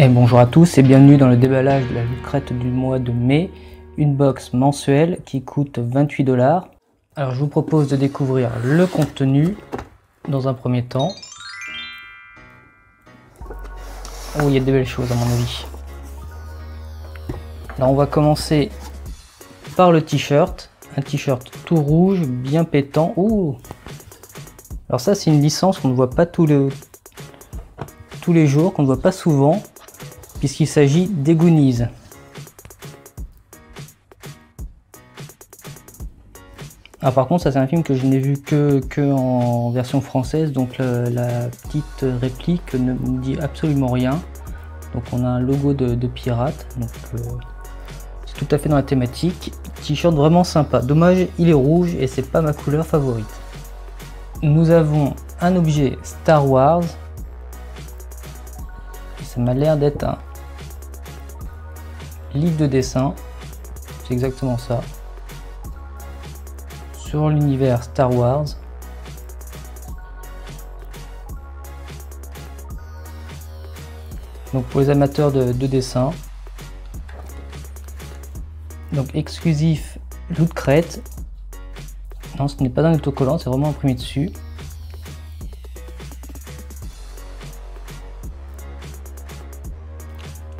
Et bonjour à tous et bienvenue dans le déballage de la Loot Crate du mois de mai, une box mensuelle qui coûte 28 $. Alors je vous propose de découvrir le contenu dans un premier temps. Oh, il y a de belles choses à mon avis. Alors on va commencer par le t-shirt, un t-shirt tout rouge, bien pétant. Oh, alors ça c'est une licence qu'on ne voit pas tous les jours, qu'on ne voit pas souvent, puisqu'il s'agit des Goonies. Ah, par contre ça c'est un film que je n'ai vu que en version française, donc la petite réplique ne me dit absolument rien. Donc on a un logo de pirate, donc c'est tout à fait dans la thématique. T-shirt vraiment sympa, dommage il est rouge et c'est pas ma couleur favorite. Nous avons un objet Star Wars, et ça m'a l'air d'être un livre de dessin, c'est exactement ça, sur l'univers Star Wars. Donc pour les amateurs de dessin, donc exclusif Loot Crate. Non, ce n'est pas un autocollant, c'est vraiment imprimé dessus.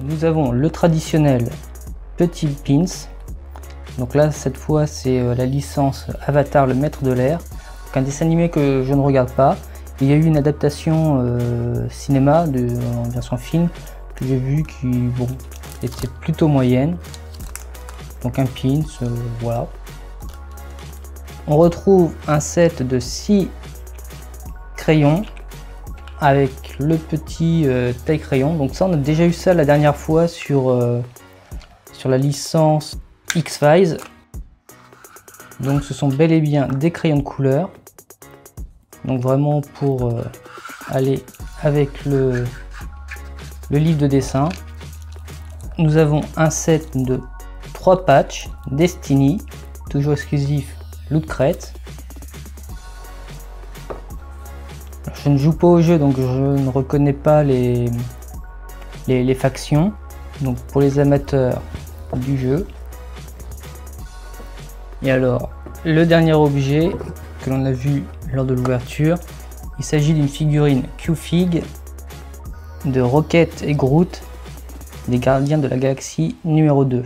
Nous avons le traditionnel petit pins. Donc là, cette fois, c'est la licence Avatar, le maître de l'air. Un dessin animé que je ne regarde pas. Il y a eu une adaptation cinéma en version film que j'ai vu qui, bon, était plutôt moyenne. Donc un pins, voilà. On retrouve un set de 6 crayons avec le petit taille crayon. Donc ça, on a déjà eu ça la dernière fois sur la licence X-Files. Donc ce sont bel et bien des crayons de couleur. Donc vraiment pour aller avec le livre de dessin. Nous avons un set de 3 patchs Destiny, toujours exclusif Loot Crate. Je ne joue pas au jeu, donc je ne reconnais pas les factions. Donc pour les amateurs du jeu. Et alors, le dernier objet que l'on a vu lors de l'ouverture, il s'agit d'une figurine Q-Fig de Rocket et Groot des Gardiens de la Galaxie numéro 2.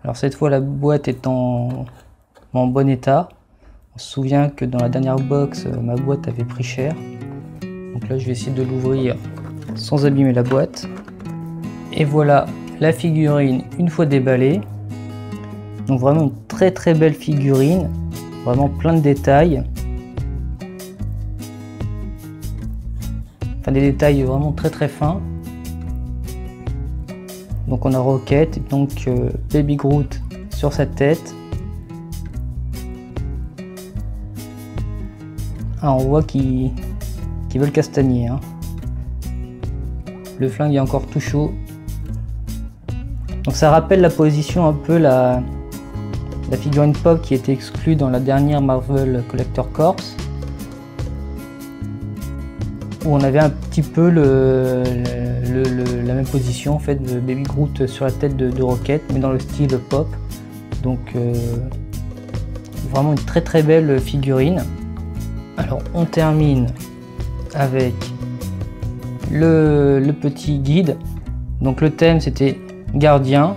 Alors cette fois la boîte est en bon état. On se souvient que dans la dernière box ma boîte avait pris cher. Donc là je vais essayer de l'ouvrir sans abîmer la boîte. Et voilà la figurine une fois déballée. Donc vraiment une très belle figurine, vraiment plein de détails. Enfin des détails vraiment très fins. Donc on a Rocket et donc Baby Groot sur sa tête. Ah, on voit qu'ils veulent castagner. Hein. Le flingue est encore tout chaud. Donc ça rappelle la position un peu la figurine pop qui était exclue dans la dernière Marvel Collector Corps, où on avait un petit peu la même position en fait de Baby Groot sur la tête de Rocket, mais dans le style pop. Donc vraiment une très belle figurine. Alors on termine avec le petit guide. Donc le thème c'était Gardien,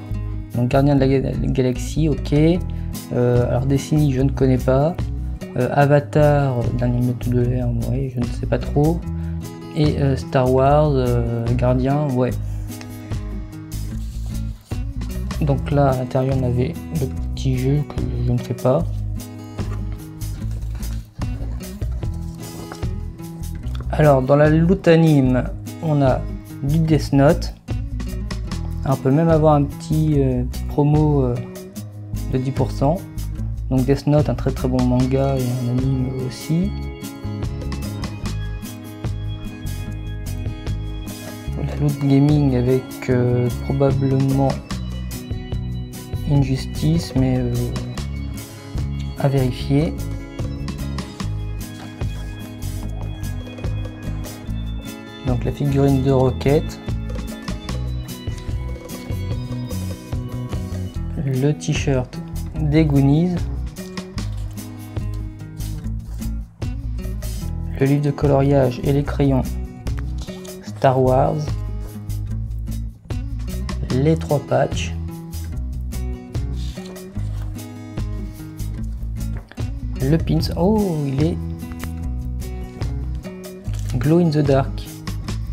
donc Gardien de la Galaxie, ok. Alors Destiny je ne connais pas. Avatar, dernier maître de l'air, ouais, je ne sais pas trop. Et Star Wars, Gardien, ouais. Donc là à l'intérieur on avait le petit jeu que je ne sais pas. Alors dans la loot anime on a du Death Note. Alors, on peut même avoir un petit promo de 10%. Donc Death Note, un très bon manga et un anime aussi. La loot gaming avec probablement Injustice, mais à vérifier. donc la figurine de Rocket, le t-shirt des Goonies, le livre de coloriage et les crayons Star Wars, les 3 patchs, le pins. Oh, il est glow in the dark,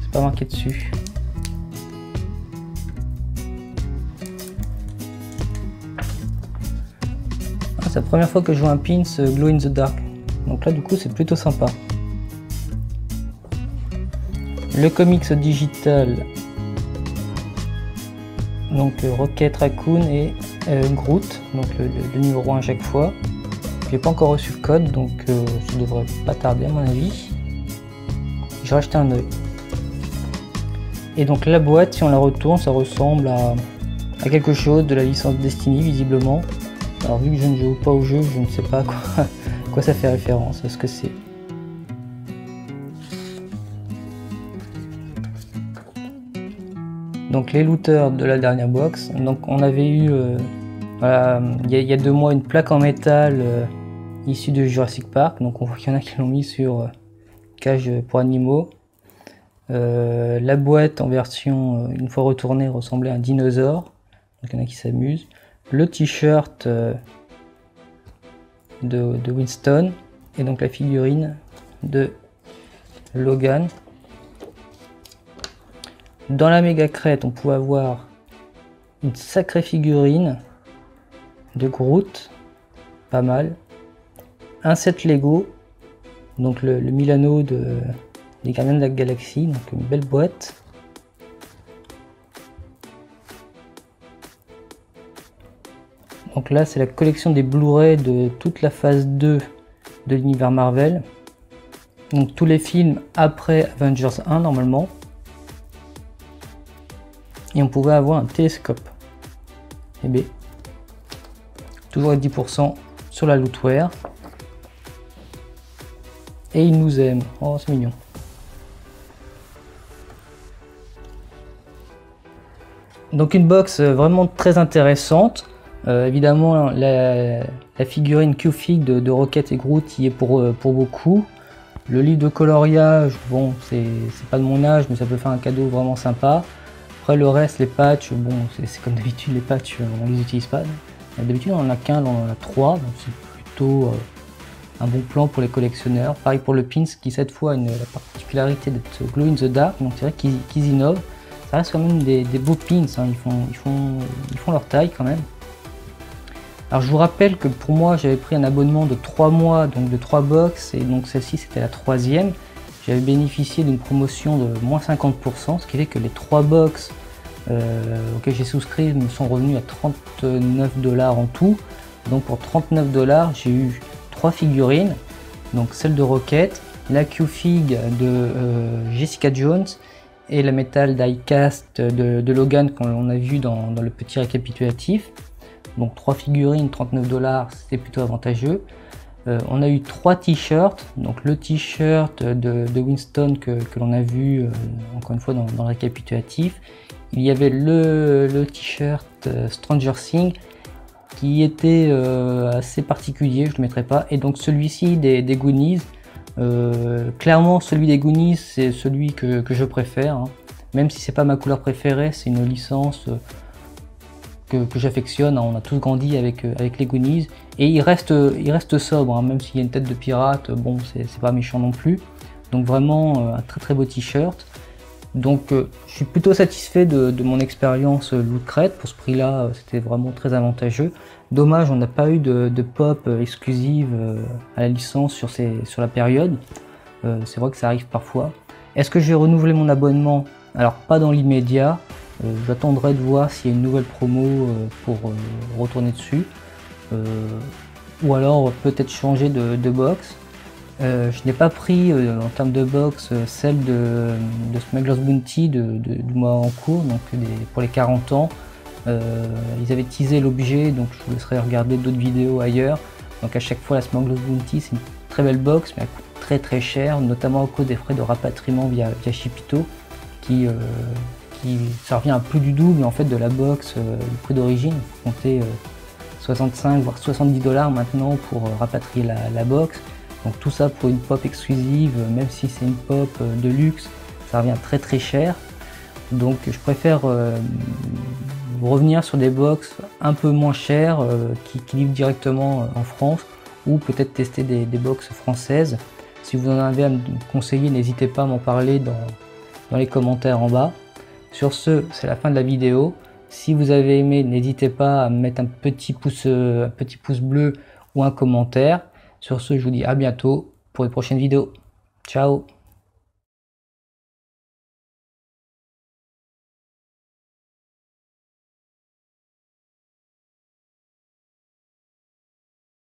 c'est pas marqué dessus. Ah, c'est la première fois que je vois un pins glow in the dark, donc là du coup c'est plutôt sympa. Le comics digital, donc Rocket Raccoon et Groot, donc le numéro 1 à chaque fois. J'ai pas encore reçu le code, donc ça devrait pas tarder à mon avis. J'ai racheté un œil. Et donc la boîte, si on la retourne, ça ressemble à quelque chose de la licence Destiny visiblement. Alors vu que je ne joue pas au jeu, je ne sais pas à quoi ça fait référence, à ce que c'est. Donc les looters de la dernière box. Donc on avait eu voilà, il y a 2 mois une plaque en métal issue de Jurassic Park. Donc on voit qu'il y en a qui l'ont mis sur cage pour animaux. La boîte en version une fois retournée ressemblait à un dinosaure. Donc il y en a qui s'amusent. Le t-shirt de Winston et donc la figurine de Logan. Dans la méga crête, on pouvait avoir une sacrée figurine de Groot, pas mal. Un set Lego, donc le Milano des Gardiens de la Galaxie, donc une belle boîte. Donc là, c'est la collection des Blu-ray de toute la phase 2 de l'univers Marvel. Donc tous les films après Avengers 1 normalement. Et on pouvait avoir un télescope. Et bien, toujours à 10% sur la lootware. Et il nous aime. Oh, c'est mignon. Donc une box vraiment très intéressante. Évidemment, la figurine Q-Fig de Rocket et Groot y est pour beaucoup. Le livre de coloriage, bon, c'est pas de mon âge, mais ça peut faire un cadeau vraiment sympa. Après le reste, les patchs, bon, c'est comme d'habitude, les patchs, on les utilise pas. D'habitude, on en a qu'un, on en a 3, donc c'est plutôt un bon plan pour les collectionneurs. Pareil pour le pins, qui cette fois a la particularité d'être glow in the dark, donc c'est vrai qu'ils innovent. Ça reste quand même des beaux pins, hein. Ils font leur taille quand même. Alors je vous rappelle que pour moi, j'avais pris un abonnement de 3 mois, donc de 3 box, et donc celle-ci c'était la 3e. J'avais bénéficié d'une promotion de moins 50%, ce qui fait que les 3 box auxquelles j'ai souscrit me sont revenus à 39 $ en tout. Donc pour 39 $, j'ai eu 3 figurines, donc celle de Rocket, la Q-Fig de Jessica Jones et la métal die-cast de Logan qu'on a vu dans le petit récapitulatif. Donc 3 figurines, 39 $, c'était plutôt avantageux. On a eu 3 t-shirts, donc le t-shirt de Winston que l'on a vu encore une fois dans le récapitulatif. Il y avait le t-shirt Stranger Things qui était assez particulier, je ne le mettrai pas, et donc celui-ci des Goonies. Clairement celui des Goonies c'est celui que je préfère, hein. Même si c'est pas ma couleur préférée, c'est une licence que j'affectionne, hein. On a tous grandi avec les Goonies et il reste sobre, hein. Même s'il y a une tête de pirate, bon c'est pas méchant non plus. Donc vraiment un très beau t-shirt. Donc je suis plutôt satisfait de mon expérience Loot Crate. Pour ce prix là c'était vraiment très avantageux. Dommage, on n'a pas eu de pop exclusive à la licence sur la période. C'est vrai que ça arrive parfois. Est-ce que je vais renouveler mon abonnement? Alors pas dans l'immédiat. J'attendrai de voir s'il y a une nouvelle promo pour retourner dessus. Ou alors peut-être changer de box. Je n'ai pas pris en termes de box celle de Smuggler's Bounty du mois en cours, donc pour les 40 ans. Ils avaient teasé l'objet, donc je vous laisserai regarder d'autres vidéos ailleurs. Donc à chaque fois la Smuggler's Bounty c'est une très belle box, mais elle coûte très cher, notamment à cause des frais de rapatriement via Shipito, ça revient à plus du double en fait de la box, le prix d'origine. Comptez 65 voire 70 $ maintenant pour rapatrier la box. Donc tout ça pour une pop exclusive, même si c'est une pop de luxe, ça revient très cher. Donc je préfère revenir sur des box un peu moins chères qui livrent directement en France, ou peut-être tester des box françaises. Si vous en avez à me conseiller, n'hésitez pas à m'en parler dans les commentaires en bas. Sur ce, c'est la fin de la vidéo. Si vous avez aimé, n'hésitez pas à me mettre un petit pouce bleu ou un commentaire. Sur ce, je vous dis à bientôt pour une prochaine vidéo. Ciao!